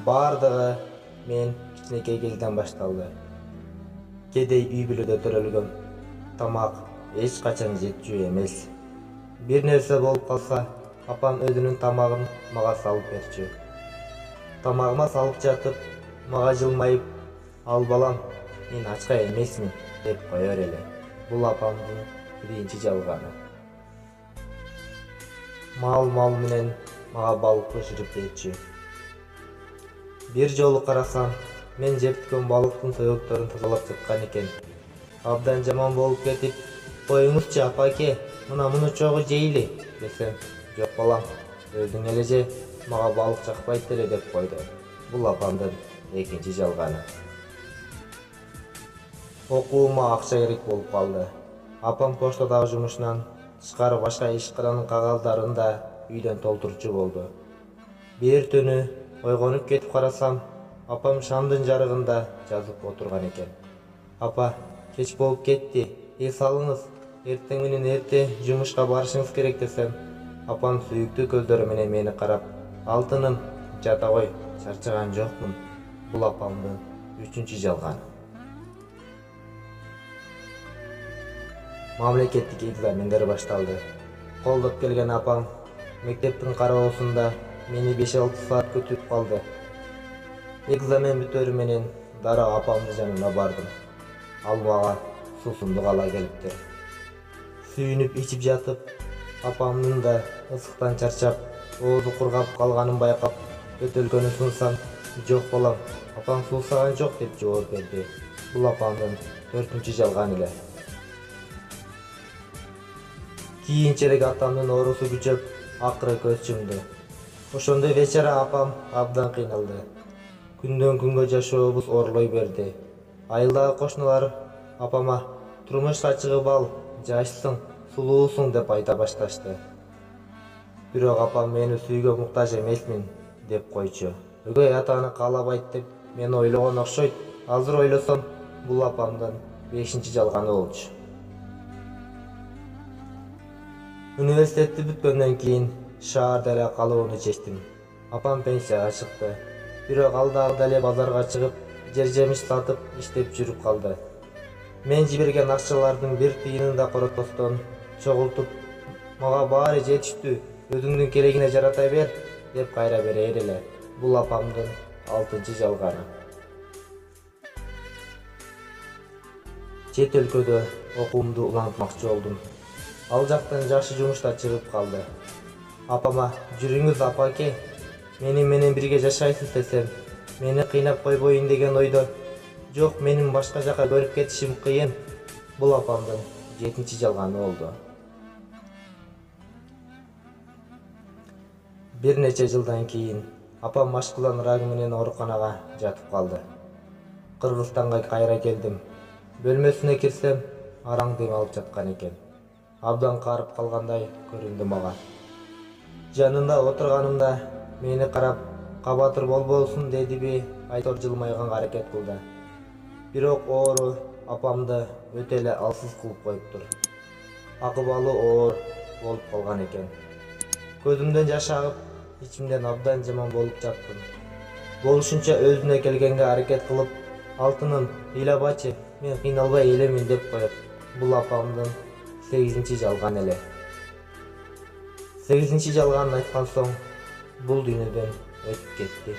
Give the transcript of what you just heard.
Бардыгы мен кичинекей кезден башталды. Кедей үй бүлөдө төрөлгөм. Тамак эч качан жетчү эмес. Бир нерсе болуп калса, апам өзүнүн тамагын мага салып берчү. Тамагыма салып жатып, мага жылмайып, "Ал балам, мен ачка эмесмин" деп коёр эле. Бул апамдын биринчи жалганы. Мал менен мага балык бышырып берчү. Бир жолу карасам, мен жептикөн балыктын соёкторун тазалап жаткан экен. Абдан жаман болуп кетип, "Коюңузчу апаке, муну чогуу жейли" десем, "Жок балам, өзүң эле же, мага балык жакпайт эле" деп койду. Бул апамдын экинчи жалганы. Окуума акча керек болуп калды. Апам поштадагы жумушунан тышкары башка иш кыранын кагаздарын да үйдөн толтурчу болду. Бир түнү ойгонуп кетип карасам, апам шамдын жарыгында жазып отурган экен. "Апа, кеч болуп кетти. Салыңыз, эртең менен эрте жумушка барышыңыз керек" десем, апам сүйүктүү көздөрү менен мени карап, "Алтыным, жата кой, чарчаган жокмун". Бул апамдын үчүнчү жалганы. Мамлекеттик экзамендер башталды. Колдоп келген апам мектептин кароосунда мени 5-6 саат күтүп калды. Экзамен бүтөрү менен дароо апамдын жанына бардым. Ал мага суусундук ала келиптир. Сүйүнүп ичип жатып, апамдын да ысыктан чарчап, оозу кургап калганын байкап, бөтөлкөнү сунсам, "Жок балам, апаң суусаган жок" деп жооп берди. Бул апамдын 4-үнчү жалганы эле. Кийинчерээк атамдын оорусу күчөп, акыры көз чумду. Ошондо вечера апам абдан кыйналды. Күндөн күнгө жашообуз орлой берди. Айылдагы кошуналар апама "Турмушка чыгып ал, жашсың, сулуусуң" деп айта башташты. Бирок апам "Мен сүйгө муктаж эмесмин" деп койчу. Өгөй атаны каалабайт деп мен ойлогон окшойт. Азыр ойлосом, бул апамдын 5-чи жалганы болчу. Университетти бүткөндөн кийин шаарда эле калууну чечтим. Апам пенсияга чыкты. Бирок ал дагы деле базарга чыгып, жер-жемиш сатып иштеп жүрүп калды. Мен жиберген акчалардын бир тыйынын да коротпостон чогултуп, "Мага баары жетиштүү, өзүңдүн керегине жарата бер" деп кайра берер эле. Бул апамдын 6-чы жалганы. Чет өлкөдө окуумду улантмакчы болдум. Ал жактан жакшы жумуштар чыгып калды. Апама "Жүрүңүз апаке, мени менен бирге жашайсыз" десем, мени кыйнап койбоюн деген ойдо, "Жок, менин башка жака көрүп кетишим кыйын". Бул апамдын 7-чи жалганы болду. Бир нече жылдан кийин апам машкылан рагы менен ооруканага жатып калды. Кыргызстанга кайра келдим. Бөлмөсүнө кирсем, араң дем алып жаткан экен. Абдан карып калгандай көрүндү мага. Жанында отурганымда мени карап, "Кабатыр болбосун" дедиби, айтор жылмайганга аракет кылды. Бирок оору апамды өтө эле алсыз кылып коюптур. Акыбалы оор болуп калган экен. Көзүмдөн жаш агып, ичимден абдан жаман болуп жаттым. Болушунча өзүнө келгенге аракет кылып, "Алтыным, ыйлабачы, мен кыйналбай элемин" деп коет. Бул апамдын 8-чи жалганы эле. 8-чи жалганын айткан соң бул дүйнөдөн өтүп кетти.